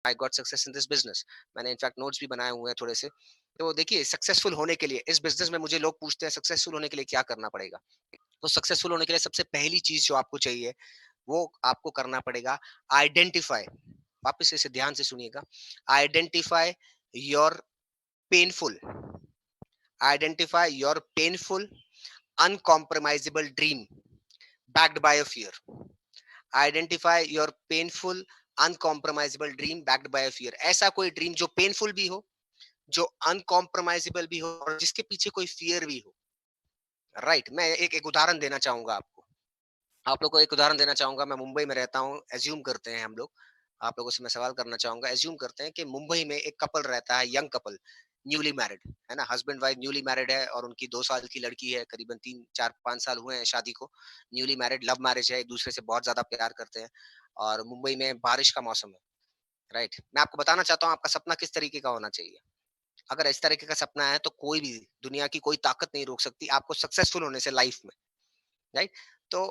I got success in this business. मैंने in fact notes भी बनाए हुए हैं थोड़े से। तो देखिए, सक्सेसफुल होने के लिए इस बिजनेस में मुझे लोग पूछते हैं सक्सेसफुल होने के लिए क्या करना पड़ेगा। तो सक्सेसफुल होने के लिए सबसे पहली चीज जो आपको चाहिए वो आपको करना पड़ेगा आइडेंटिफाई। वापस से इसे ध्यान से सुनिएगा। Identify your painful, identify your painful uncompromisable dream backed by a fear. Identify your painful uncompromisable dream backed by a fear. ऐसा कोई ड्रीम जो पेनफुल भी हो, जो अनकॉम्प्रोमाइजेबल भी हो और जिसके पीछे कोई फियर भी हो। राइट, मैं एक एक उदाहरण देना चाहूंगा आपको। आप लोग को एक उदाहरण देना चाहूंगा। मैं मुंबई में रहता हूँ, एज्यूम करते हैं हम लोग। आप लोगों से मैं सवाल करना चाहूंगा। एज्यूम करते हैं कि मुंबई में एक कपल रहता है, यंग कपल, न्यूली मैरिड है ना, हस्बैंड वाइफ न्यूली मैरिड है और उनकी 2 साल की लड़की है, करीबन 3 4 5 साल हुए हैं शादी को। न्यूली मैरिड, लव मैरिज है, एक दूसरे से बहुत ज्यादा प्यार करते हैं। और मुंबई में बारिश का मौसम है। राइट, मैं आपको बताना चाहता हूँ आपका सपना किस तरीके का होना चाहिए। अगर इस तरीके का सपना है तो कोई भी, दुनिया की कोई ताकत नहीं रोक सकती आपको सक्सेसफुल होने से लाइफ में। राइट। तो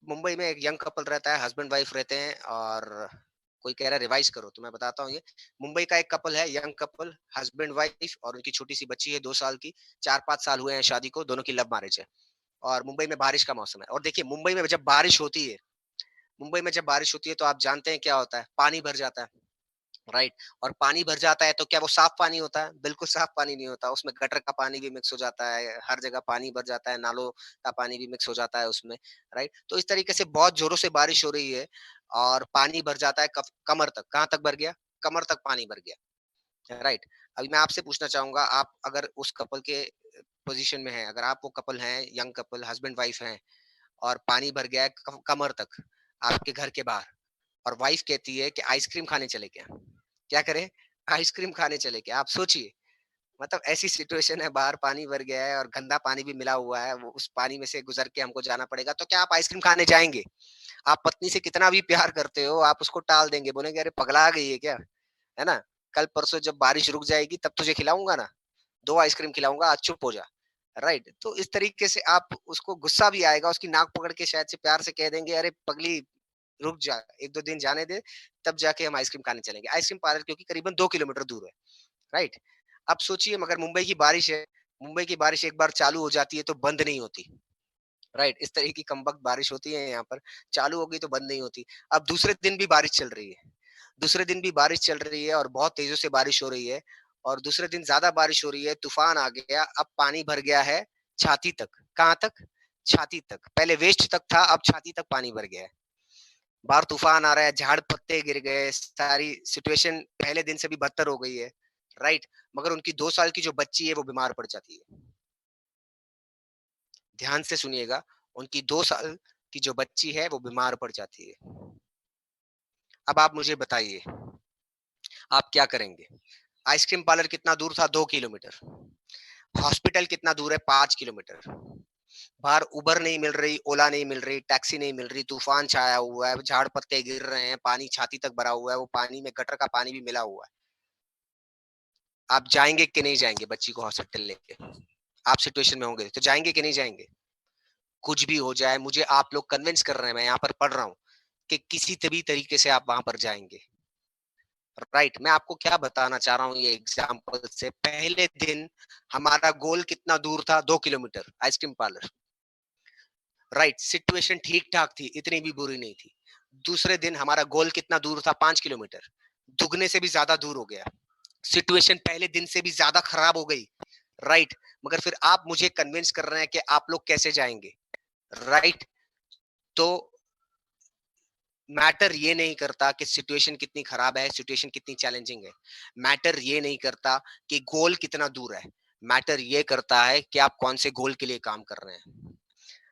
मुंबई में एक यंग कपल रहता है, हस्बैंड वाइफ रहते हैं। और कोई कह रहा है रिवाइज करो, तो मैं बताता हूँ। ये मुंबई का एक कपल है, यंग कपल, हस्बैंड वाइफ, और उनकी छोटी सी बच्ची है 2 साल की। 4 5 साल हुए हैं शादी को, दोनों की लव मैरिज है। और मुंबई में बारिश का मौसम है। और देखिए, मुंबई में जब बारिश होती है तो आप जानते हैं क्या होता है, पानी भर जाता है। राइट। और पानी भर जाता है तो क्या वो साफ पानी होता है? बिल्कुल साफ पानी नहीं होता, उसमें गटर का पानी भी मिक्स हो जाता है, हर जगह पानी भर जाता है, नालों का पानी भी मिक्स हो जाता है उसमें। राइट। तो इस तरीके से बहुत जोरों से बारिश हो रही है और पानी भर जाता है कमर तक। कहाँ तक भर गया? कमर तक पानी भर गया। राइट। अभी मैं आपसे पूछना चाहूंगा, आप अगर उस कपल के पोजीशन में हैं, अगर आप वो कपल हैं, यंग कपल, हस्बैंड वाइफ हैं, और पानी भर गया है कमर तक आपके घर के बाहर, और वाइफ कहती है कि आइसक्रीम खाने चले क्या? क्या करें? आइसक्रीम खाने चले क्या? आप सोचिए। मतलब ऐसी सिचुएशन है, बाहर पानी भर गया है और गंदा पानी भी मिला हुआ है, वो उस पानी में से गुजर के हमको जाना पड़ेगा, तो क्या आप आइसक्रीम खाने जाएंगे? आप पत्नी से कितना भी प्यार करते हो, आप उसको टाल देंगे, बोलेंगे अरे पगला गई है क्या, है ना, कल परसों जब बारिश रुक जाएगी तब तुझे खिलाऊंगा ना, 2 आइसक्रीम खिलाऊंगा, आज चुप हो जा। राइट। तो इस तरीके से आप उसको गुस्सा भी आएगा, उसकी नाक पकड़ के शायद से प्यार से कह देंगे अरे पगली रुक जा, 1 2 दिन जाने दे, तब जाके हम आइसक्रीम खाने चलेंगे। आइसक्रीम पार्लर क्योंकि करीबन 2 किलोमीटर दूर है। राइट। अब सोचिए, मगर मुंबई की बारिश है, मुंबई की बारिश एक बार चालू हो जाती है तो बंद नहीं होती। राइट। इस तरह की कमबख्त बारिश होती है यहाँ पर, चालू हो गई तो बंद नहीं होती। अब दूसरे दिन भी बारिश चल रही है, दूसरे दिन भी बारिश चल रही है और बहुत तेजों से बारिश हो रही है। और दूसरे दिन ज्यादा बारिश हो रही है, तूफान आ गया, अब पानी भर गया है छाती तक। कहाँ तक? छाती तक। पहले वेस्ट तक था, अब छाती तक पानी भर गया है। बाहर तूफान आ रहा है, झाड़ पत्ते गिर गए, सारी सिचुएशन पहले दिन से भी बदतर हो गई है। राइट। मगर उनकी 2 साल की जो बच्ची है वो बीमार पड़ जाती है। ध्यान से सुनिएगा, उनकी 2 साल की जो बच्ची है वो बीमार पड़ जाती है। अब आप मुझे बताइए, आप क्या करेंगे? आइसक्रीम पार्लर कितना दूर था? 2 किलोमीटर। हॉस्पिटल कितना दूर है? 5 किलोमीटर। बाहर उबर नहीं मिल रही, ओला नहीं मिल रही, टैक्सी नहीं मिल रही, तूफान छाया हुआ है, झाड़ पत्ते गिर रहे हैं, पानी छाती तक भरा हुआ है, वो पानी में गटर का पानी भी मिला हुआ है। आप जाएंगे कि नहीं जाएंगे बच्ची को हॉस्पिटल लेके? आप सिचुएशन में होंगे तो जाएंगे कि नहीं जाएंगे? कुछ भी हो जाए, मुझे आप लोग कन्विंस कर रहे हैं, मैं यहाँ पर पढ़ रहा हूँ कि किसी भी तरीके से आप वहां पर जाएंगे। राइट। मैं आपको क्या बताना चाह रहा हूँ ये एग्जाम्पल से, पहले दिन हमारा गोल कितना दूर था? 2 kilometre, ice cream parlour. Right. Situation ठीक ठाक थी, इतनी भी बुरी नहीं थी। दूसरे दिन हमारा गोल कितना दूर था? 5 किलोमीटर, दुगने से भी ज्यादा दूर हो गया। सिचुएशन पहले दिन से भी ज्यादा खराब हो गई। राइट। मगर फिर आप मुझे कन्विंस कर रहे हैं कि आप लोग कैसे जाएंगे। राइट। तो मैटर ये नहीं करता कि सिचुएशन कितनी खराब है, सिचुएशन कितनी चैलेंजिंग है। मैटर ये नहीं करता कि गोल कितना दूर है। मैटर ये करता है कि आप कौन से गोल के लिए काम कर रहे हैं।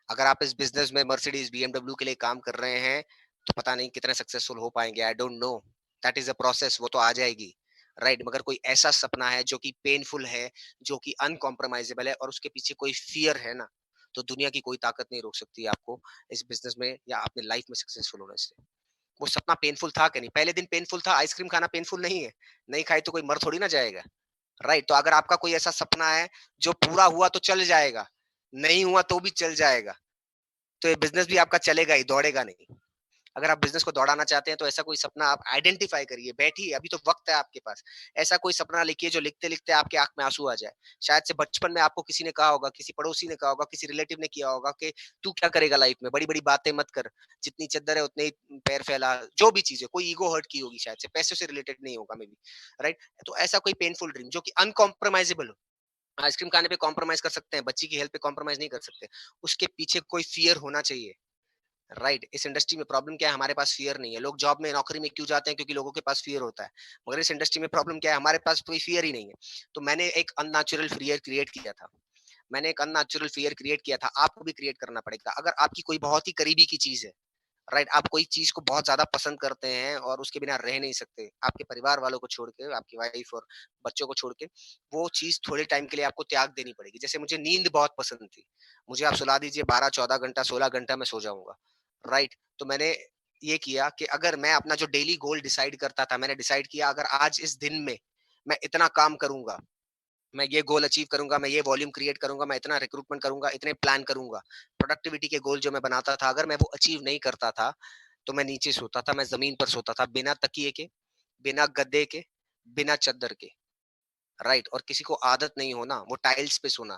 अगर आप इस बिजनेस में मर्सिडीज बीएमडब्ल्यू के लिए काम कर रहे हैं तो पता नहीं कितने सक्सेसफुल हो पाएंगे, I don't know. That is a process, वो तो आ जाएगी। राइट। मगर कोई ऐसा सपना है जो कि पेनफुल है, जो कि अनकॉम्प्रोमाइजेबल है और उसके पीछे कोई फियर है ना, तो दुनिया की कोई ताकत नहीं रोक सकती आपको इस बिजनेस में या अपने लाइफ में सक्सेसफुल होने से। वो सपना पेनफुल था कि नहीं? पहले दिन पेनफुल था, आइसक्रीम खाना पेनफुल नहीं है। नहीं खाई तो कोई मर थोड़ी ना जाएगा। राइट। तो अगर आपका कोई ऐसा सपना है जो पूरा हुआ तो चल जाएगा, नहीं हुआ तो भी चल जाएगा, तो ये बिजनेस भी आपका चलेगा ही, दौड़ेगा नहीं। अगर आप बिज़नेस को दौड़ाना चाहते हैं तो ऐसा कोई सपना आप आइडेंटिफ़ाई करिए, बैठिए, अभी तो वक़्त है आपके पास। ऐसा कोई सपना लिखिए जो लिखते-लिखते आपकी आँख में आँसू आ जाए। शायद से बचपन में आपको किसी ने कहा होगा, किसी पड़ोसी ने कहा होगा, किसी रिलेटिव ने किया होगा कि तू क्या करेगा लाइफ़ में? बड़ी-बड़ी बातें मत कर, जितनी चद्दर है उतने ही पैर फैला, जो भी चीज़ है, कोई ईगो हर्ट की होगी शायद से, पैसों से रिलेटेड नहीं होगा मे बी, राइट? तो ऐसा कोई पेनफुल ड्रीम जो कि अनकॉम्प्रोमाइज़ेबल हो। आइसक्रीम खाने पे कॉम्प्रोमाइज़ कर सकते हैं, बच्ची की हेल्थ पे कॉम्प्रोमाइज़ नहीं कर सकते। उसके पीछे कोई फ़ियर होना चाहिए, राइट? इस इंडस्ट्री में प्रॉब्लम क्या है, हमारे पास फ़ियर नहीं है। लोग जॉब में, नौकरी में क्यों जाते हैं? क्योंकि लोगों के पास फ़ियर होता है। मगर इस इंडस्ट्री में प्रॉब्लम क्या है, हमारे पास कोई फ़ियर ही नहीं है। तो मैंने एक अननेचुरल फ़ियर क्रिएट किया था। मैंने एक अननेचुरल फ़ियर क्रिएट किया था, आपको भी क्रिएट करना पड़ेगा। अगर आपकी कोई बहुत ही करीबी की चीज़ है, राइट, आप कोई चीज को बहुत ज्यादा पसंद करते हैं और उसके बिना रह नहीं सकते, आपके परिवार वालों को छोड़ के, आपकी वाइफ और बच्चों को छोड़ के, वो चीज थोड़े टाइम के लिए आपको त्याग देनी पड़ेगी। जैसे मुझे नींद बहुत पसंद थी, मुझे आप सुला दीजिए 12 14 घंटा, 16 घंटा मैं सो जाऊंगा, राइट? तो मैंने ये किया कि अगर मैं अपना जो डेली गोल डिसाइड करता था, मैंने डिसाइड किया अगर आज इस दिन में मैं इतना काम करूंगा, मैं ये गोल अचीव करूंगा, मैं ये वॉल्यूम क्रिएट करूंगा, मैं इतना रिक्रूटमेंट करूंगा, इतने प्लान करूंगा। प्रोडक्टिविटी के गोल जो मैं बनाता था, अगर मैं वो अचीव नहीं करता था, तो मैं नीचे सोता था, मैं जमीन पर सोता था, बिना तकिए के, बिना गद्दे के, बिना चद्दर के, राइट? और किसी को आदत नहीं हो ना वो टाइल्स पे सोना,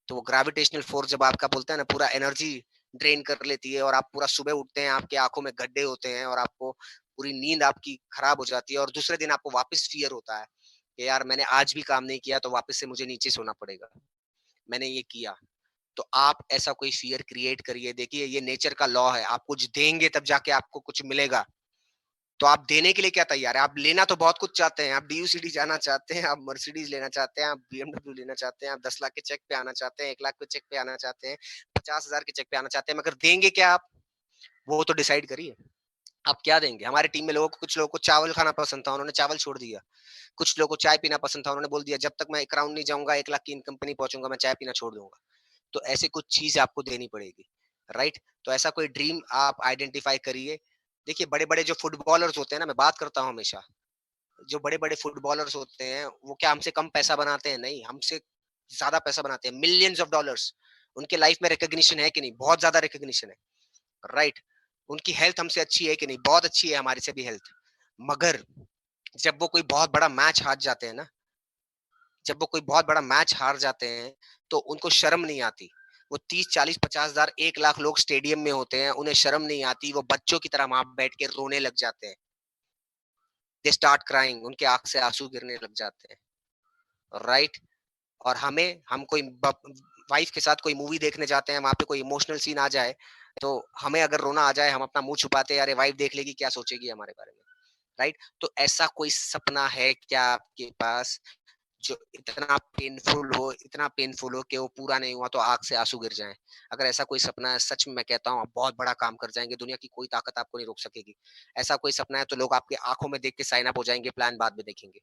तो वो ग्रेविटेशनल फोर्स जब आपका बोलते हैं ना पूरा एनर्जी ड्रेन कर लेती है, और आप पूरा सुबह उठते हैं, आपके आंखों में गड्ढे होते हैं और आपको पूरी नींद आपकी खराब हो जाती है, और दूसरे दिन आपको वापस फियर होता है कि यार मैंने आज भी काम नहीं किया तो वापस से मुझे नीचे सोना पड़ेगा। मैंने ये किया। तो आप ऐसा कोई फियर क्रिएट करिए। देखिए ये नेचर का लॉ है, आप कुछ देंगे तब जाके आपको कुछ मिलेगा। तो आप देने के लिए क्या तैयार है? आप लेना तो बहुत कुछ चाहते हैं, आप डीयू-सिटी जाना चाहते हैं, आप मर्सिडीज़ लेना चाहते हैं, आप बीएमडब्ल्यू लेना चाहते हैं, आप 10 लाख के चेक पे आना चाहते हैं, 1 लाख के चेक पे आना चाहते हैं, 50,000 के चेक पे आना चाहते हैं, मगर देंगे क्या आप? वो तो डिसाइड करिए। आप क्या देंगे? हमारे टीम में लोगों को, कुछ लोगों को चावल खाना पसंद था, उन्होंने चावल छोड़ दिया। कुछ लोगों को चाय पीना पसंद था, उन्होंने बोल दिया जब तक मैं 1 राउंड नहीं जाऊँगा, 1 लाख की इनकम पे नहीं पहुँचूँगा, मैं चाय पीना छोड़ दूँगा। तो ऐसे कुछ चीज़ आपको देनी पड़ेगी, राइट? तो ऐसा कोई ड्रीम आप आइडेंटिफ़ाई करिए। देखिए बड़े-बड़े जो फुटबॉलर्स होते हैं ना, मैं बात करता हूँ हमेशा, जो बड़े-बड़े फुटबॉलर्स होते हैं, वो क्या हमसे कम पैसा बनाते हैं? नहीं, हमसे ज़्यादा पैसा बनाते हैं, मिलियंस ऑफ डॉलर्स। उनके लाइफ में रिकॉग्निशन है कि नहीं? बहुत ज़्यादा रिकॉग्निशन है, राइट? उनकी हेल्थ हमसे अच्छी है कि नहीं? बहुत अच्छी है हमारे से भी हेल्थ। मगर जब वो कोई बहुत बड़ा मैच हार जाते हैं ना, जब वो कोई बहुत बड़ा मैच हार जाते हैं, तो उनको शर्म नहीं आती। वो 30, 40, 50,000, 1 लाख लोग स्टेडियम में होते हैं, उन्हें शर्म नहीं आती, वो बच्चों की तरह वहाँ बैठ के रोने लग जाते हैं। दे स्टार्ट क्राइंग, उनके आँख से आँसू गिरने लग जाते हैं, राइट? और हम कोई वाइफ के साथ कोई मूवी देखने जाते हैं, वहां पे कोई इमोशनल सीन आ जाए, तो हमें अगर रोना आ जाए, हम अपना मुंह छुपाते हैं, अरे वाइफ देख लेगी क्या सोचेगी हमारे बारे में, राइट? तो ऐसा कोई सपना है क्या आपके पास जो इतना पेनफुल हो कि वो पूरा नहीं हुआ तो आँख से आँसू गिर जाएँ? अगर ऐसा कोई सपना है, सच में मैं कहता हूँ, आप बहुत बड़ा काम कर जाएँगे, दुनिया की कोई ताकत आपको नहीं रोक सकेगी। ऐसा कोई सपना है तो लोग आपकी आँखों में देख के साइन अप हो जाएँगे, प्लान बाद में देखेंगे,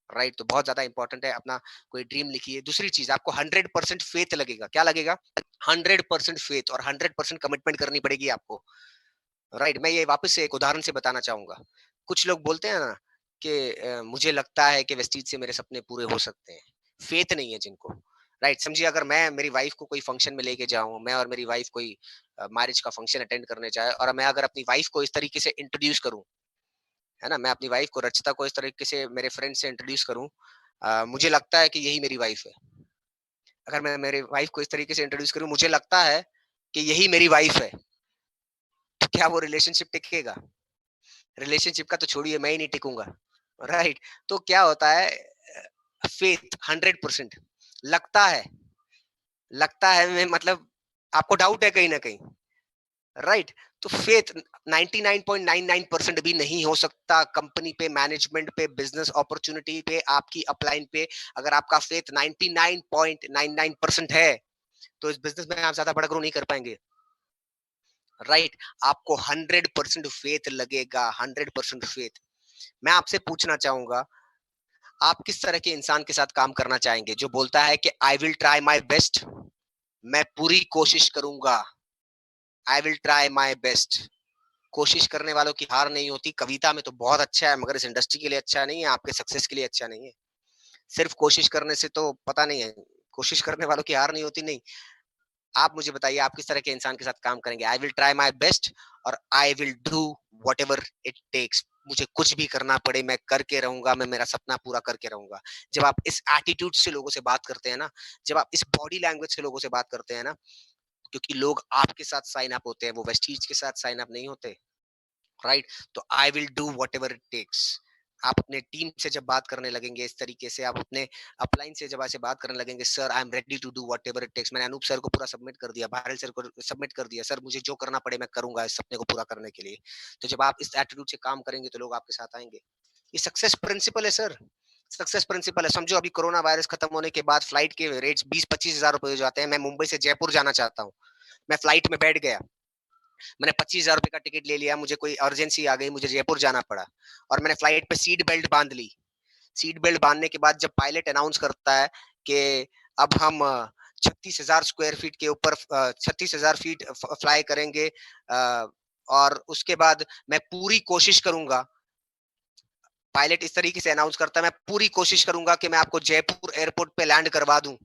राइट? तो बहुत ज़्यादा इंपॉर्टेंट है, अपना कोई ड्रीम लिखिए। दूसरी चीज़, आपको 100% फेथ लगेगा, क्या लगेगा? 100% फेथ और 100% कमिटमेंट करनी पड़ेगी आपको, राइट? मैं ये वापस से एक उदाहरण से बताना चाहूँगा। कुछ लोग बोलते हैं ना कि मुझे लगता है कि वेस्टीज से मेरे सपने पूरे हो सकते हैं। फेथ नहीं है जिनको, राइट? समझिए अगर मैं मेरी वाइफ को कोई फंक्शन में लेके जाऊँ, मैं और मेरी वाइफ कोई मैरिज का फंक्शन अटेंड करने जाए, और मैं अगर अपनी वाइफ को इस तरीके से इंट्रोड्यूस करूँ, है ना? मैं अपनी वाइफ को, रचिता को, इस तरीके से मेरे फ्रेंड से इंट्रोड्यूस करूँ, मुझे लगता है कि यही मेरी वाइफ है। अगर मैं मेरी वाइफ को इस तरीके से इंट्रोड्यूस करूँ, मुझे लगता है कि यही मेरी वाइफ है, तो क्या वो रिलेशनशिप टिकेगा? रिलेशनशिप का तो छोड़िए, मैं ही नहीं टिकूँगा, राइट? तो क्या होता है, फेथ 100% लगता है, मैं मतलब आपको डाउट है कहीं न कहीं, राइट? तो फेथ 99.99% भी नहीं हो सकता कंपनी पे, मैनेजमेंट पे, बिज़नेस अपॉर्च्युनिटी पे, आपकी अपलाइन पे। अगर आपका फेथ 99.99% है, तो इस बिज़नेस में आप ज़्यादा बड़ा ग्रो नहीं कर पाएँगे, राइट? आपको 100% फेथ लगेगा, 100% फेथ। मैं आपसे पूछना चाहूँगा, आप किस तरह के इंसान के साथ काम करना चाहेंगे? जो बोलता है कि I will try my best, मैं पूरी कोशिश करूँगा, आई विल ट्राई माय बेस्ट। कोशिश करने वालों की हार नहीं होती, कविता में तो बहुत अच्छा है, मगर इस इंडस्ट्री के लिए अच्छा नहीं है, आपके सक्सेस के लिए अच्छा नहीं है। सिर्फ कोशिश करने से तो पता नहीं है, कोशिश करने वालों की हार नहीं होती, नहीं। आप मुझे बताइए आप किस तरह के इंसान के साथ काम करेंगे? I will try my best और I will do whatever it takes. मुझे कुछ भी करना पड़े मैं करके रहूंगा, मैं मेरा सपना पूरा करके रहूंगा। जब आप इस एटीट्यूड से लोगों से बात करते हैं ना, जब आप इस बॉडी लैंग्वेज से लोगों से बात करते हैं ना, क्योंकि लोग आपके साथ साइन अप होते हैं, वो वेस्टीज के साथ साइन अप नहीं होते, राइट? तो I will do whatever it takes. आप अपने टीम से जब बात करने लगेंगे इस तरीके से, आप अपने अपलाइन से जब ऐसे बात करने लगेंगे, sir I am ready to do whatever it takes. मैंने अनूप सर को पूरा सबमिट कर दिया, भारत सर को सबमिट कर दिया, सर मुझे जो करना पड़े मैं करूंगा इस सपने को पूरा करने के लिए। तो जब आप इस एटीट्यूड से काम करेंगे तो लोग आपके साथ आएंगे। ये सक्सेस प्रिंसिपल है सर, सक्सेस प्रिंसिपल है। समझो अभी कोरोना वायरस खत्म होने के बाद फ्लाइट के रेट्स 20-25 हज़ार रुपए हो जाते हैं। मैं मुंबई से जयपुर जाना चाहता हूँ, मैं फ्लाइट में बैठ गया, मैंने 25 हज़ार रुपए का टिकट ले लिया, मुझे कोई अर्जेंसी आ गई, मुझे जयपुर जाना पड़ा, और मैंने फ्लाइट पे सीट बेल्ट बांध ली। सीट बेल्ट बांधने के बाद जब पायलट अनाउंस करता है कि अब हम 36,000 स्क्वायर फीट के ऊपर 36,000 फीट फ्लाई करेंगे, और उसके बाद मैं पूरी कोशिश करूंगा, पायलट इस तरीके से अनाउंस करता है, मैं पूरी कोशिश करूंगा कि मैं आपको जयपुर एयरपोर्ट पे लैंड करवा दूं।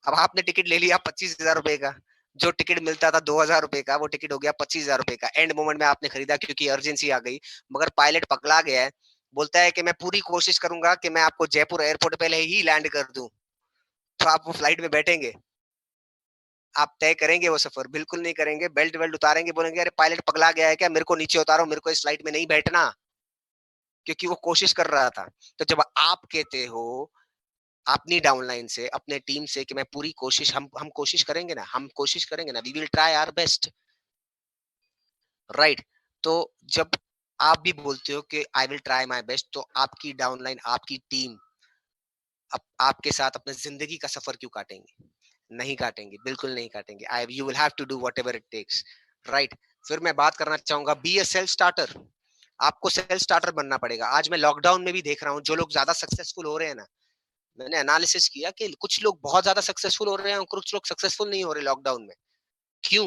अब आपने टिकट ले लिया 25 हज़ार रुपए का, जो टिकट मिलता था 2 हज़ार रुपए का, वो टिकट हो गया 25 हज़ार रुपए का। एंड मोमेंट में आपने खरीदा क्योंकि अर्जेंसी आ गई, मगर पायलट पकड़ा गया है, बोलता है कि मैं पूरी कोशिश करूंगा कि मैं आपको जयपुर एयरपोर्ट पहले ही लैंड कर दूं। तो आप वो फ्लाइट में बैठेंगे? आप तय करेंगे वो सफर? बिल्कुल नहीं करेंगे। बेल्ट वेल्ट उतारेंगे, बोलेंगे अरे पायलट पगला गया है क्या, मेरे को नीचे उतारो, मेरे को इस फ्लाइट में नहीं बैठना, क्योंकि वो कोशिश कर रहा था। तो जब आप कहते हो अपनी डाउनलाइन से, अपने टीम से कि मैं पूरी कोशिश, हम कोशिश करेंगे ना, हम कोशिश करेंगे ना, we will try our best, right? तो जब आप भी बोलते हो कि I will try my best, तो आपकी डाउनलाइन, आपकी टीम आपके साथ अपने जिंदगी का सफर क्यों काटेंगे? नहीं काटेंगे, बिल्कुल नहीं काटेंगे। I you will have to do whatever it takes, right? फिर मैं बात करना चाहूंगा, बी अ सेल्फ स्टार्टर। आपको सेल्फ स्टार्टर बनना पड़ेगा। आज मैं लॉकडाउन में भी देख रहा हूँ जो लोग ज्यादा सक्सेसफुल हो रहे हैं ना, मैंने एनालिसिस किया कि कुछ लोग बहुत ज्यादा सक्सेसफुल हो रहे हैं और कुछ लोग सक्सेसफुल नहीं हो रहे लॉकडाउन में। क्यों?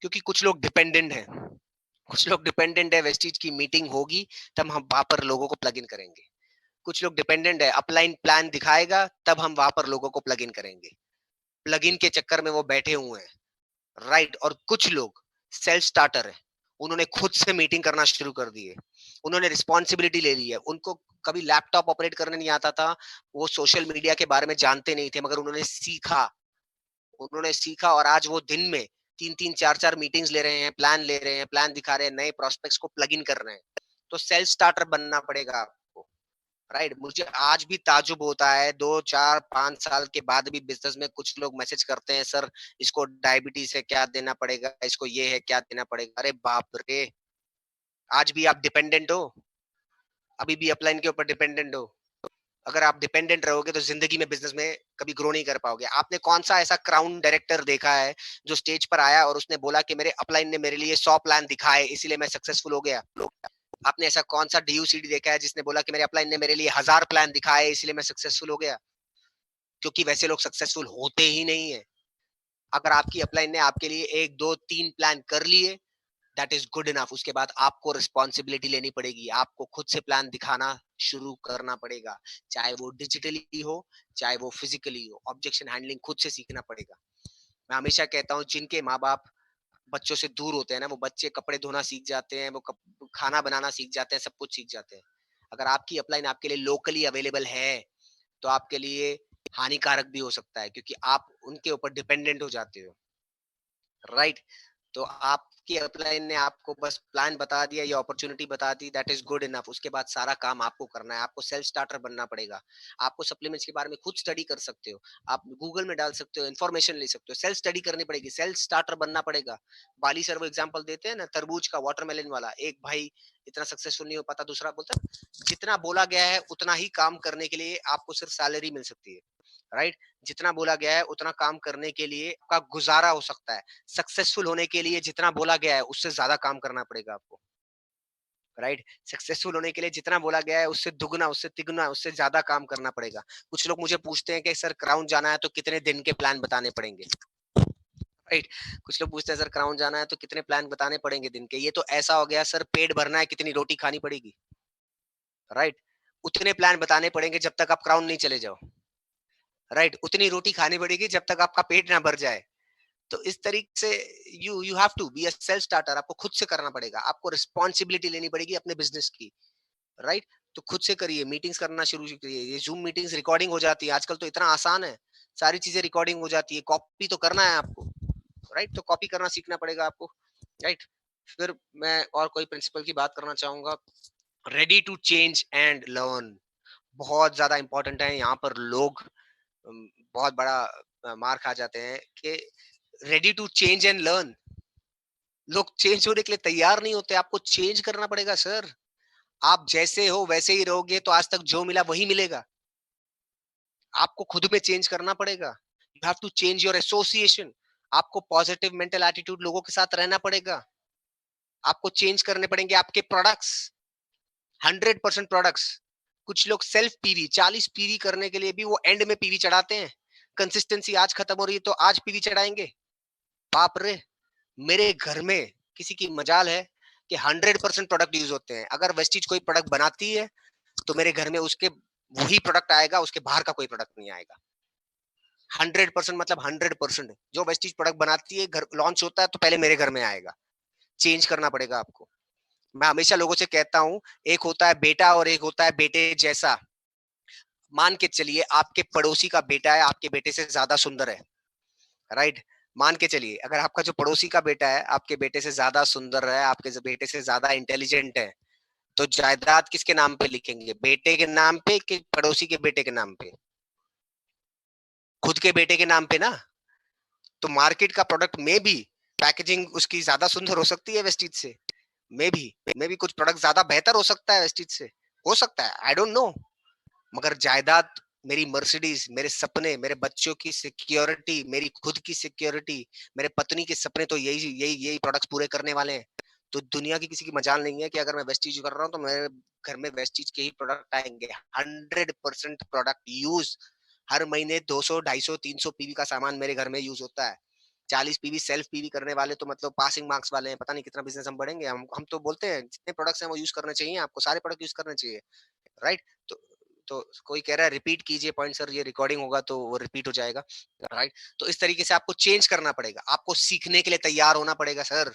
क्योंकि कुछ लोग डिपेंडेंट हैं, कुछ लोग डिपेंडेंट है, वेस्टीज की मीटिंग होगी तब हम वहां पर लोगों को प्लग इन करेंगे। कुछ लोग डिपेंडेंट है, अपलाइन प्लान दिखाएगा तब हम वहां पर लोगों को प्लग इन करेंगे। प्लग इन के चक्कर में वो बैठे हुए हैं, राइट? और कुछ लोग सेल्फ स्टार्टर है, उन्होंने खुद से मीटिंग करना शुरू कर दी है, उन्होंने रिस्पॉन्सिबिलिटी ले ली है। उनको कभी लैपटॉप ऑपरेट करने नहीं आता था, वो सोशल मीडिया के बारे में जानते नहीं थे, मगर उन्होंने सीखा, उन्होंने सीखा, और आज वो दिन में 3-3 4-4 मीटिंग्स ले रहे हैं, प्लान ले रहे हैं, प्लान दिखा रहे हैं, नए प्रोस्पेक्ट्स को प्लग इन कर रहे हैं। तो सेल्फ स्टार्टर बनना पड़ेगा आपको, राइट? मुझे आज भी ताजुब होता है, 2 4 5 साल के बाद भी बिजनेस में कुछ लोग मैसेज करते हैं, सर इसको डायबिटीज है क्या देना पड़ेगा, इसको ये है क्या देना पड़ेगा। अरे बाप रे, आज भी आप डिपेंडेंट हो, अभी भी अपलाइन के ऊपर डिपेंडेंट हो। अगर आप डिपेंडेंट रहोगे तो जिंदगी में, बिजनेस में कभी ग्रो नहीं कर पाओगे। आपने कौन सा ऐसा क्राउन डायरेक्टर देखा है जो स्टेज पर आया और उसने बोला कि मेरे अपलाइन ने मेरे लिए 100 प्लान दिखाए इसीलिए मैं सक्सेसफुल हो गया? आपने ऐसा कौन सा डीयूसीडी देखा है जिसने बोला कि मेरे अपलाइन ने मेरे लिए 1000 प्लान दिखाए इसलिए मैं सक्सेसफुल हो गया? क्योंकि वैसे लोग सक्सेसफुल होते ही नहीं है। अगर आपकी अपलाइन ने आपके लिए 1 2 3 प्लान कर लिए, दैट इज गुड इनफ। उसके बाद आपको रिस्पॉन्सिबिलिटी लेनी पड़ेगी, आपको खुद से प्लान दिखाना शुरू करना पड़ेगा, चाहे वो डिजिटली हो, चाहे वो फिजिकली हो। ऑब्जेक्शन हैंडलिंग खुद से सीखना पड़ेगा। मैं हमेशा कहता हूँ, जिनके माँ बाप बच्चों से दूर होते हैं ना, वो बच्चे कपड़े धोना सीख जाते हैं, वो खाना बनाना सीख जाते हैं, सब कुछ सीख जाते हैं। अगर आपकी अपलाइन आपके लिए लोकली अवेलेबल है तो आपके लिए हानिकारक भी हो सकता है, क्योंकि आप उनके ऊपर डिपेंडेंट हो जाते हो, राइट? तो आपकी अपलाइन ने आपको बस प्लान बता दिया या अपॉर्चुनिटी बता दी, दैट इज गुड इनफ। उसके बाद सारा काम आपको करना है। आपको सेल्फ स्टार्टर बनना पड़ेगा। आपको सप्लीमेंट्स के बारे में खुद स्टडी कर सकते हो, आप गूगल में डाल सकते हो, इन्फॉर्मेशन ले सकते हो, सेल्फ स्टडी करनी पड़ेगी, सेल्फ स्टार्टर बनना पड़ेगा। बाली सर वो एग्जांपल देते हैं ना, तरबूज का, वाटरमेलन वाला। एक भाई इतना सक्सेसफुल नहीं हो पाता, दूसरा बोलता जितना बोला गया है उतना ही काम करने के लिए आपको सिर्फ सैलरी मिल सकती है, राइट? जितना बोला गया है उतना काम करने के लिए आपका गुजारा हो सकता है। सक्सेसफुल होने के लिए जितना बोला गया है उससे ज्यादा काम करना पड़ेगा आपको, राइट? सक्सेसफुल होने के लिए जितना बोला गया है उससे दुगना, उससे तिगुना, उससे ज्यादा काम करना पड़ेगा। कुछ लोग मुझे पूछते हैं कि सर क्राउन जाना है तो कितने दिन के प्लान बताने पड़ेंगे, राइट? कुछ लोग पूछते हैं सर क्राउन जाना है तो कितने प्लान बताने पड़ेंगे दिन के। ये तो ऐसा हो गया सर, पेट भरना है कितनी रोटी खानी पड़ेगी, राइट? उतने प्लान बताने पड़ेंगे जब तक आप क्राउन नहीं चले जाओ, राइट? उतनी रोटी खानी पड़ेगी जब तक आपका पेट ना भर जाए, तो इस तरीके से you have to be a self starter, आपको खुद से करना पड़ेगा, आपको रिस्पॉन्सिबिलिटी लेनी पड़ेगी अपने बिजनेस की, राइट? तो खुद से करिए, मीटिंग्स करना शुरू करिए, ये जूम मीटिंग्स रिकॉर्डिंग हो जाती है आजकल, तो इतना आसान है, सारी चीजें रिकॉर्डिंग हो जाती है, कॉपी तो करना है आपको, राइट? तो कॉपी करना सीखना पड़ेगा आपको, राइट? फिर मैं और कोई प्रिंसिपल की बात करना चाहूंगा, ready to change and learn, बहुत ज्यादा इंपॉर्टेंट है यहाँ पर। लोग बहुत बड़ा मार खा जाते हैं कि ready to change and learn, लोग चेंज होने के लिए तैयार नहीं होते, आपको चेंज करना पड़ेगा सर। आप जैसे हो वैसे ही रहोगे तो आज तक जो मिला वही मिलेगा, आपको खुद में चेंज करना पड़ेगा। You have to change your association, आपको पॉजिटिव मेंटल एटीट्यूड लोगों के साथ रहना पड़ेगा, आपको चेंज करने पड़ेंगे आपके प्रोडक्ट्स, 100% प्रोडक्ट्स। कुछ लोग सेल्फ पीवी 40 पीवी करने के लिए भी वो एंड में पीवी चढ़ाते हैं, कंसिस्टेंसी आज खत्म हो रही है तो आज पीवी चढ़ाएंगे, बाप रे। मेरे घर में किसी की मजाल है कि 100% प्रोडक्ट यूज होते हैं, अगर वेस्टीज कोई प्रोडक्ट बनाती है तो मेरे घर में उसके वही प्रोडक्ट आएगा, उसके बाहर का कोई प्रोडक्ट नहीं आएगा। 100% मतलब 100%, जो वेस्टीज प्रोडक्ट बनाती है घर लॉन्च होता है तो पहले मेरे घर में आएगा। चेंज करना पड़ेगा आपको। मैं हमेशा लोगों से कहता हूं, एक होता है बेटा और एक होता है बेटे जैसा। मान के चलिए आपके पड़ोसी का बेटा है आपके बेटे से ज्यादा सुंदर है, राइट? मान के चलिए अगर आपका जो पड़ोसी का बेटा है आपके बेटे से ज्यादा सुंदर है, आपके बेटे से ज्यादा इंटेलिजेंट है, तो जायदाद किसके नाम पे लिखेंगे, बेटे के नाम पे कि पड़ोसी के बेटे के नाम पे? खुद के बेटे के नाम पे ना। तो मार्केट का प्रोडक्ट में भी पैकेजिंग उसकी ज्यादा सुंदर हो सकती है वेस्टीज से, मे भी कुछ प्रोडक्ट ज्यादा बेहतर हो सकता है वेस्टीज से, हो सकता है, आई डोंट नो। मगर जायदाद, मेरी मर्सिडीज, मेरे सपने, मेरे बच्चों की सिक्योरिटी, मेरी खुद की सिक्योरिटी, मेरे पत्नी के सपने, तो यही यही यही प्रोडक्ट्स पूरे करने वाले हैं। तो दुनिया की किसी की मजाल नहीं है कि अगर मैं वेस्टीज कर रहा हूँ तो मेरे घर में वेस्टीज के ही प्रोडक्ट आएंगे। 100% प्रोडक्ट यूज, हर महीने 200 250 300 पीवी का सामान मेरे घर में यूज होता है। 40 पीवी सेल्फ पीवी करने वाले तो मतलब पासिंग मार्क्स वाले हैं, पता नहीं कितना बिजनेस हम बढ़ेंगे। हम तो बोलते हैं जितने प्रोडक्ट्स हैं वो यूज करने चाहिए, आपको सारे प्रोडक्ट यूज करने चाहिए, राइट? तो कोई कह रहा है रिपीट कीजिए पॉइंट सर, ये रिकॉर्डिंग होगा तो वो रिपीट हो जाएगा, राइट? तो इस तरीके से आपको चेंज करना पड़ेगा, आपको सीखने के लिए तैयार होना पड़ेगा सर,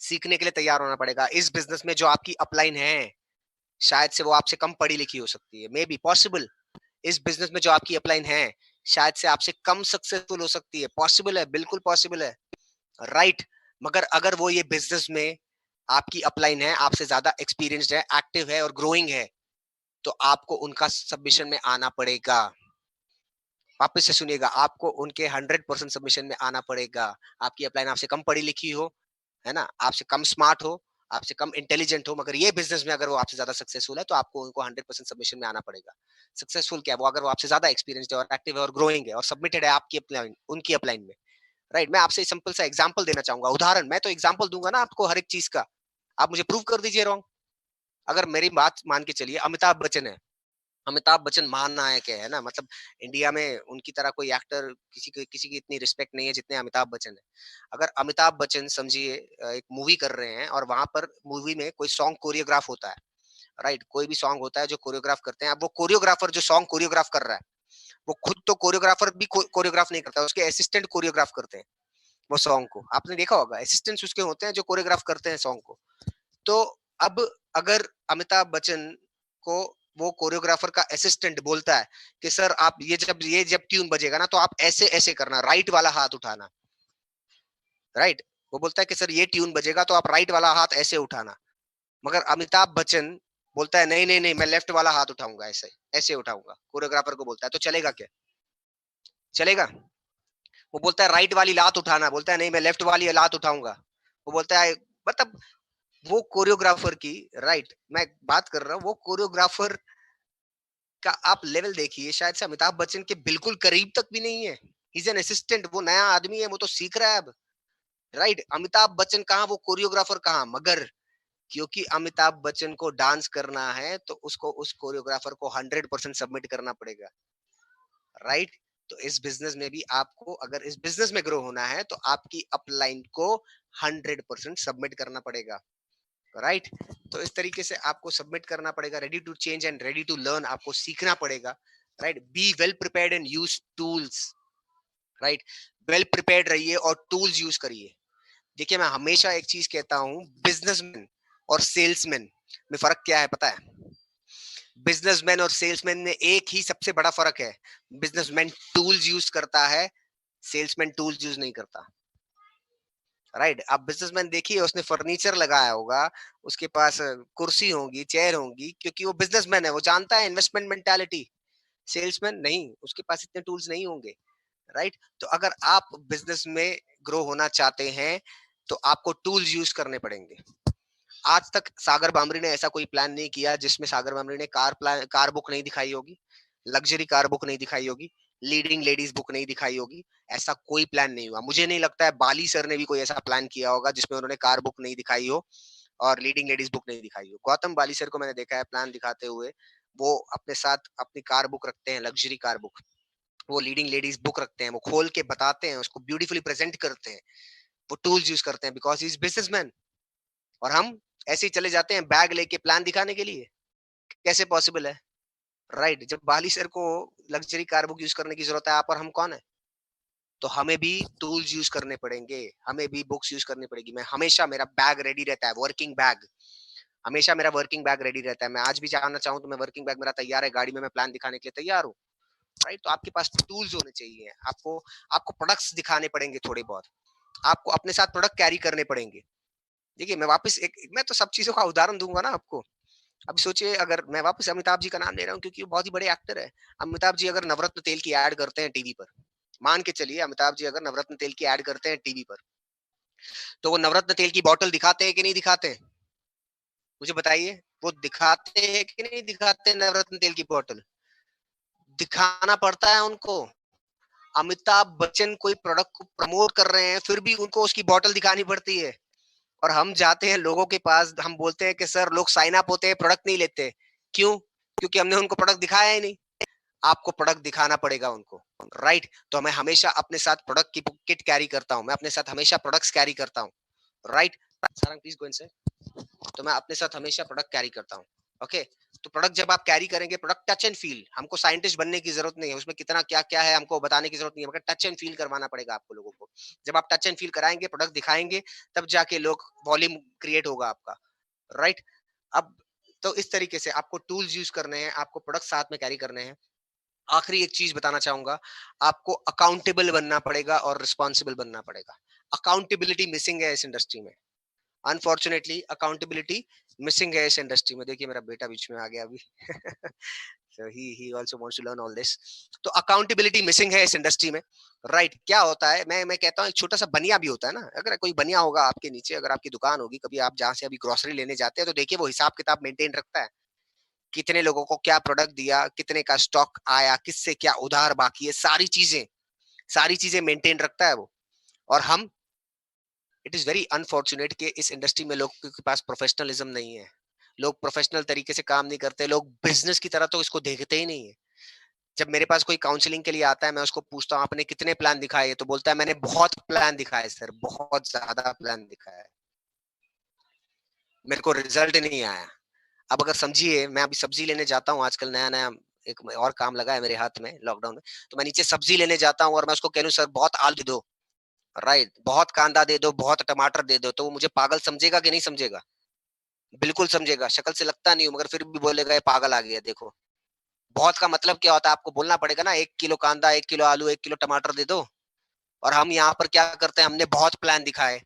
सीखने के लिए तैयार होना पड़ेगा। इस बिजनेस में जो आपकी अपलाइन है शायद से वो आपसे कम पढ़ी लिखी हो सकती है, मे बी पॉसिबल। इस बिजनेस में जो आपकी अपलाइन है शायद से आपसे कम सक्सेसफुल हो सकती है, पॉसिबल है, बिल्कुल पॉसिबल है, राइट? मगर अगर वो ये बिजनेस में आपकी अपलाइन है, आपसे ज्यादा एक्सपीरियंस्ड है, एक्टिव है और ग्रोइंग है, तो आपको उनका सबमिशन में आना पड़ेगा। वापस से सुनिएगा, आपको उनके 100% सबमिशन में आना पड़ेगा। आपकी अपलाइन आपसे कम पढ़ी लिखी हो, है ना, आपसे कम स्मार्ट हो, आपसे कम इंटेलिजेंट हो, मगर ये बिजनेस में अगर वो आपसे ज्यादा सक्सेसफुल है तो आपको उनको 100% सबमिशन में आना पड़ेगा। सक्सेसफुल क्या है वो, अगर वो आपसे ज्यादा एक्सपीरियंस्ड है और एक्टिव है और ग्रोइंग है और सबमिटेड है आपकी अपलाइन, उनकी अपलाइन में, राइट? मैं आपसे सिंपल सा एग्जांपल देना चाहूंगा, उदाहरण। मैं तो एग्जांपल दूंगा ना आपको हर एक चीज का, आप मुझे प्रूव कर दीजिए रॉन्ग। अगर मेरी बात मान के चलिए, अमिताभ बच्चन है, अमिताभ बच्चन महानायक है ना, मतलब इंडिया में उनकी तरह कोई एक्टर किसी की इतनी रिस्पेक्ट नहीं है जितने अमिताभ बच्चन है। अगर अमिताभ बच्चन समझिए एक मूवी कर रहे हैं और वहां पर मूवी में कोई सॉन्ग कोरियोग्राफ होता है, राइट? कोई भी सॉन्ग होता है जो कोरियोग्राफ करते हैं, अब वो कोरियोग्राफर जो सॉन्ग कोरियोग्राफ कर रहा है वो खुद तो कोरियोग्राफर भी कोरियोग्राफ नहीं करता, उसके असिस्टेंट कोरियोग्राफ करते हैं वो सॉन्ग को, आपने देखा होगा, असिस्टेंट्स उसके होते हैं जो कोरियोग्राफ करते हैं सॉन्ग को। तो अब अगर अमिताभ बच्चन को वो कोरियोग्राफर का असिस्टेंट बोलता है कि सर आप ये जब ट्यून बजेगा ना तो आप ऐसे ऐसे करना, राइट वाला हाथ उठाना, राइट? वो बोलता है कि सर ये ट्यून बजेगा तो आप राइट वाला हाथ ऐसे उठाना, मगर अमिताभ बच्चन बोलता है नहीं नहीं नहीं, मैं लेफ्ट वाला हाथ उठाऊंगा, ऐसे ऐसे उठाऊंगा, कोरियोग्राफर को बोलता है, तो चलेगा क्या? चलेगा? वो बोलता है राइट वाली लात उठाना, बोलता है नहीं मैं लेफ्ट वाली लात उठाऊंगा। वो बोलता है, मतलब वो कोरियोग्राफर की, राइट, मैं बात कर रहा हूँ, वो कोरियोग्राफर का आप लेवल देखिए, शायद से अमिताभ बच्चन के बिल्कुल करीब तक भी नहीं है। इज एन असिस्टेंट, वो नया आदमी है, वो तो सीख रहा है अब, राइट? अमिताभ बच्चन कहाँ, वो कोरियोग्राफर कहाँ, मगर क्योंकि अमिताभ बच्चन को डांस करना है तो उसको उस कोरियोग्राफर को 100% सबमिट करना पड़ेगा, राइट? तो इस बिजनेस में भी आपको अगर इस बिजनेस में ग्रो होना है तो आपकी अपलाइन को 100% सबमिट करना पड़ेगा, राइट? तो इस तरीके से आपको सबमिट करना पड़ेगा, ready to change and ready to learn, आपको सीखना पड़ेगा, right? Be well prepared and use tools, right. Well prepared रहिए और टूल्स यूज करिए। देखिए मैं हमेशा एक चीज कहता हूँ, बिजनेसमैन और सेल्समैन में फर्क क्या है पता है? बिजनेसमैन और सेल्समैन में एक ही सबसे बड़ा फर्क है, बिजनेसमैन टूल्स यूज करता है, सेल्समैन टूल्स यूज नहीं करता। राइट। आप बिजनेसमैन देखिए, उसने फर्नीचर लगाया होगा, उसके पास कुर्सी होगी, चेयर होंगी, क्योंकि वो बिजनेसमैन है, वो जानता है इन्वेस्टमेंट मेंटालिटी। सेल्समैन नहीं, उसके पास इतने टूल्स नहीं होंगे। राइट। तो अगर आप बिजनेस में ग्रो होना चाहते हैं तो आपको टूल्स यूज करने पड़ेंगे। आज तक सागर बामरी ने ऐसा कोई प्लान नहीं किया जिसमें सागर बामरी ने कार बुक नहीं दिखाई होगी, लग्जरी कार बुक नहीं दिखाई होगी, लीडिंग लेडीज बुक नहीं दिखाई होगी। ऐसा कोई प्लान नहीं हुआ। मुझे नहीं लगता है बाली सर ने भी कोई ऐसा प्लान किया होगा जिसमें उन्होंने कार बुक नहीं दिखाई हो और लीडिंग लेडीज बुक नहीं दिखाई हो। गौतम बाली सर को मैंने देखा है प्लान दिखाते हुए, वो अपने साथ अपनी कार बुक रखते हैं, लग्जरी कार बुक। वो लीडिंग लेडीज बुक रखते हैं, वो खोल के बताते हैं, उसको ब्यूटीफुली प्रेजेंट करते हैं। वो टूल्स यूज करते हैं बिकॉज ही इज बिजनेसमैन। और हम ऐसे ही चले जाते हैं बैग लेके प्लान दिखाने के लिए। कैसे पॉसिबल है? राइट। जब बाली सर को लग्जरी कार बुक यूज करने की जरूरत है, आप और हम कौन है? तो हमें भी टूल्स यूज करने पड़ेंगे, हमें भी बुक्स यूज करनी पड़ेगी। मैं हमेशा, मेरा बैग रेडी रहता है, वर्किंग बैग। हमेशा मेरा वर्किंग बैग रेडी रहता है। मैं आज भी जाना चाहूँ तो मैं वर्किंग बैग मेरा तैयार है, गाड़ी में मैं प्लान दिखाने के लिए तैयार हूँ। राइट। तो आपके पास टूल्स होने चाहिए। आपको आपको प्रोडक्ट्स दिखाने पड़ेंगे थोड़े बहुत, आपको अपने साथ प्रोडक्ट कैरी करने पड़ेंगे। देखिए मैं वापस मैं तो सब चीजों का उदाहरण दूंगा ना आपको। अब सोचिए, अगर मैं वापस अमिताभ जी का नाम ले रहा हूँ क्योंकि वो बहुत ही बड़े एक्टर है। अमिताभ जी अगर नवरत्न तेल की ऐड करते हैं टीवी पर, मान के चलिए अमिताभ जी अगर नवरत्न तेल की ऐड करते हैं टीवी पर, तो वो नवरत्न तेल की बोतल दिखाते हैं कि नहीं दिखाते हैं? मुझे बताइए, वो दिखाते हैं कि नहीं दिखाते? नवरत्न तेल की बोतल दिखाना पड़ता है उनको। अमिताभ बच्चन कोई प्रोडक्ट को प्रमोट कर रहे हैं, फिर भी उनको उसकी बोतल दिखानी पड़ती है। और हम जाते हैं लोगों के पास, हम बोलते हैं कि सर लोग साइन अप होते हैं, प्रोडक्ट नहीं लेते। क्यों? क्योंकि हमने उनको प्रोडक्ट दिखाया ही नहीं। आपको प्रोडक्ट दिखाना पड़ेगा उनको। राइट। तो मैं हमेशा अपने साथ प्रोडक्ट की किट कैरी करता हूँ, मैं अपने साथ हमेशा प्रोडक्ट्स कैरी करता हूँ। राइट। सारंग प्लीज गो इन से। तो मैं अपने साथ हमेशा प्रोडक्ट कैरी करता हूँ। ओके। तो प्रोडक्ट जब आप कैरी करेंगे, प्रोडक्ट टच एंड फील, हमको साइंटिस्ट बनने की जरूरत नहीं है, उसमें कितना क्या क्या है हमको बताने की जरूरत नहीं है, मगर टच एंड फील करवाना पड़ेगा आपको लोगों को। जब आप टच एंड फील कराएंगे, प्रोडक्ट दिखाएंगे, तब जाके लोग वॉल्यूम क्रिएट होगा आपका। राइट। अब तो इस तरीके से आपको टूल्स यूज करने हैं, आपको प्रोडक्ट साथ में कैरी करने हैं। आखिरी एक चीज बताना चाहूंगा, आपको अकाउंटेबल बनना पड़ेगा और रिस्पॉन्सिबल बनना पड़ेगा। अकाउंटेबिलिटी मिसिंग है इस इंडस्ट्री में। अनफॉर्चुनेटली अकाउंटेबिलिटी मिसिंग है इस इंडस्ट्री में। देखिए मेरा बेटा बीच में आ गया अभी। so he also wants to learn all this। तो अकाउंटेबिलिटी मिसिंग है इस इंडस्ट्री में। राइट। क्या होता है, मैं कहता हूँ एक छोटा सा बनिया भी होता है ना, अगर कोई बनिया होगा आपके नीचे, अगर आपकी दुकान होगी, कभी आप जहाँ से अभी ग्रोसरी लेने जाते हैं, तो देखिए वो हिसाब किताब मेंटेन रखता है, कितने लोगों को क्या प्रोडक्ट दिया, कितने का स्टॉक आया, किससे क्या उधार बाकी है, सारी चीजें मेंटेन रखता है वो। और हम, इट इज वेरी अनफॉर्चुनेट कि इस इंडस्ट्री में लोगों के पास प्रोफेशनलिज्म नहीं है। लोग प्रोफेशनल तरीके से काम नहीं करते, लोग बिजनेस की तरह तो इसको देखते ही नहीं है। जब मेरे पास कोई काउंसलिंग के लिए आता है, मैं उसको पूछता हूँ आपने कितने प्लान दिखाए है? तो बोलता है मैंने बहुत प्लान दिखाए सर, बहुत ज्यादा प्लान दिखाया है, मेरे को रिजल्ट नहीं आया। अब अगर समझिए, मैं अभी सब्जी लेने जाता हूँ, आजकल नया नया एक और काम लगा है मेरे हाथ में लॉकडाउन में। तो मैं नीचे सब्जी लेने जाता हूँ और मैं उसको कह लूँ सर बहुत आलू दे दो, राइट, बहुत कांदा दे दो, बहुत टमाटर दे दो, तो वो मुझे पागल समझेगा कि नहीं समझेगा? बिल्कुल समझेगा। शक्ल से लगता नहीं हूँ मगर फिर भी बोलेगा ये पागल आ गया देखो। बहुत का मतलब क्या होता है? आपको बोलना पड़ेगा ना, 1 किलो कांदा, 1 किलो आलू, 1 किलो टमाटर दे दो। और हम यहाँ पर क्या करते हैं, हमने बहुत प्लान दिखाए।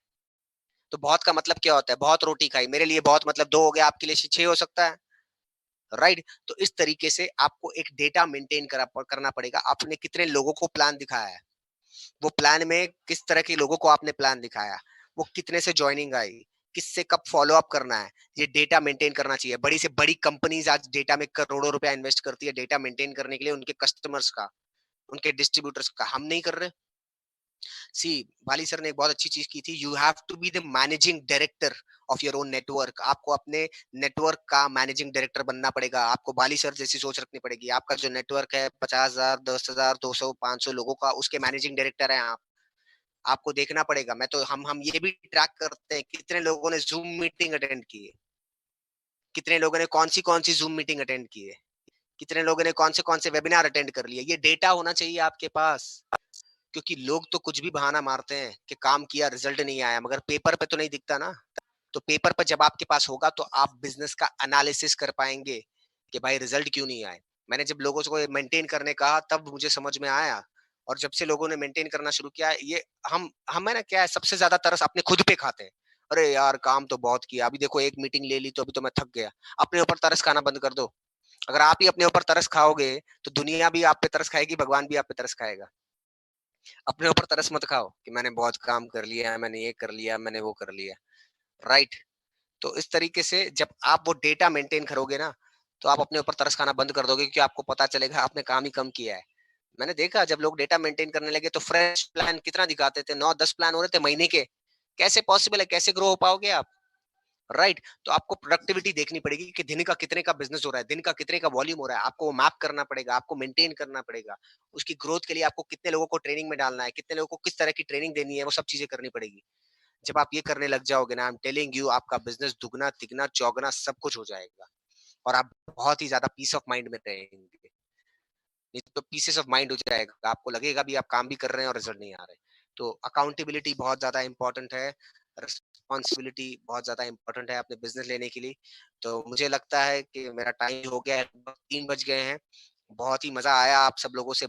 तो बहुत का मतलब क्या होता है? बहुत रोटी खाई, मेरे लिए बहुत मतलब 2 हो गया, आपके लिए 6 हो सकता है। राइट। तो इस तरीके से आपको एक डेटा मेंटेन करना पड़ेगा। आपने कितने लोगों को प्लान दिखाया है, वो प्लान में किस तरह के लोगों को आपने प्लान दिखाया, वो कितने से ज्वाइनिंग आई, किससे कब फॉलो अप करना है, ये डेटा मेंटेन करना चाहिए। बड़ी से बड़ी कंपनीज आज डेटा में करोड़ों रुपया इन्वेस्ट करती है डेटा मेंटेन करने के लिए, उनके कस्टमर्स का, उनके डिस्ट्रीब्यूटर्स का। हम नहीं कर रहे। सी, बाली सर ने एक बहुत अच्छी चीज की थी, you have to be the managing director of your own network. आपको अपने नेटवर्क का मैनेजिंग डायरेक्टर बनना पड़ेगा। आपको बाली सर जैसी सोच रखनी पड़ेगी। आपका जो नेटवर्क है 50,000, 10,000, 200, 500 लोगों का, उसके मैनेजिंग डायरेक्टर है आप। आपको देखना पड़ेगा। मैं तो हम ये भी ट्रैक करते हैं कितने लोगों ने जूम मीटिंग अटेंड की है, कितने लोगों ने कौन सी जूम मीटिंग अटेंड की है, कितने लोगों ने कौन से वेबिनार अटेंड कर लिए। ये डेटा होना चाहिए आपके पास। क्योंकि लोग तो कुछ भी बहाना मारते हैं कि काम किया, रिज़ल्ट नहीं आया, मगर पेपर पे तो नहीं दिखता ना। तो पेपर पर जब आपके पास होगा तो आप बिज़नेस का एनालिसिस कर पाएँगे कि भाई रिज़ल्ट क्यों नहीं आए। मैंने जब लोगों को ये मेंटेन करने कहा तब मुझे समझ में आया, और जब से लोगों ने मेंटेन करना शुरू किया, ये हम हमें ना क्या है, सबसे ज़्यादा तरस अपने खुद पे खाते हैं। अरे यार! काम तो बहुत किया, अभी देखो 1 मीटिंग ले ली तो अभी तो मैं थक गया। अपने ऊपर तरस खाना बंद कर दो। अगर आप ही अपने ऊपर तरस खाओगे, तो दुनिया भी आप पे तरस खाएगी, भगवान भी आप पे तरस खाएगा। अपने ऊपर तरस मत खाओ कि मैंने बहुत काम कर लिया, मैंने ये कर लिया, मैंने वो कर लिया, राइट? तो इस तरीके से जब आप वो डेटा मेंटेन करोगे ना, तो आप अपने ऊपर तरस खाना बंद कर दोगे, क्योंकि आपको पता चलेगा आपने काम ही कम किया है। मैंने देखा जब लोग डेटा मेंटेन करने लगे तो फ्रेश प्लान कितना दिखाते थे, 9-10 प्लान हो रहे थे महीने के। कैसे पॉसिबल है? कैसे ग्रो हो पाओगे आप? राइट? तो आपको प्रोडक्टिविटी देखनी पड़ेगी कि दिन का कितने का बिज़नेस हो रहा है, दिन का कितने का वॉल्यूम हो रहा है। आपको वो मैप करना पड़ेगा, आपको मेंटेन करना पड़ेगा। उसकी ग्रोथ के लिए आपको कितने लोगों को ट्रेनिंग में डालना है, कितने लोगों को किस तरह की ट्रेनिंग देनी है, वो सब चीज़ें करनी पड़ेगी। जब आप ये करने लग जाओगे ना, आई एम टेलिंग यू, आपका बिज़नेस दुगना, तिगना, चौगुना सब कुछ हो जाएगा, और आप बहुत ही ज़्यादा पीस ऑफ माइंड में रहेंगे। नहीं तो पीसेस ऑफ माइंड हो जाएगा। आपको लगेगा भी आप काम भी कर रहे हैं और रिजल्ट नहीं आ रहे। तो अकाउंटेबिलिटी बहुत ज़्यादा इम्पोर्टेंट है, रिस्पॉन्सिबिलिटी बहुत ज़्यादा इम्पोर्टेंट है अपने बिज़नेस लेने के लिए। तो मुझे लगता है कि मेरा टाइम हो गया है, लगभग 3 बज गए हैं। बहुत ही मज़ा आया आप सब लोगों से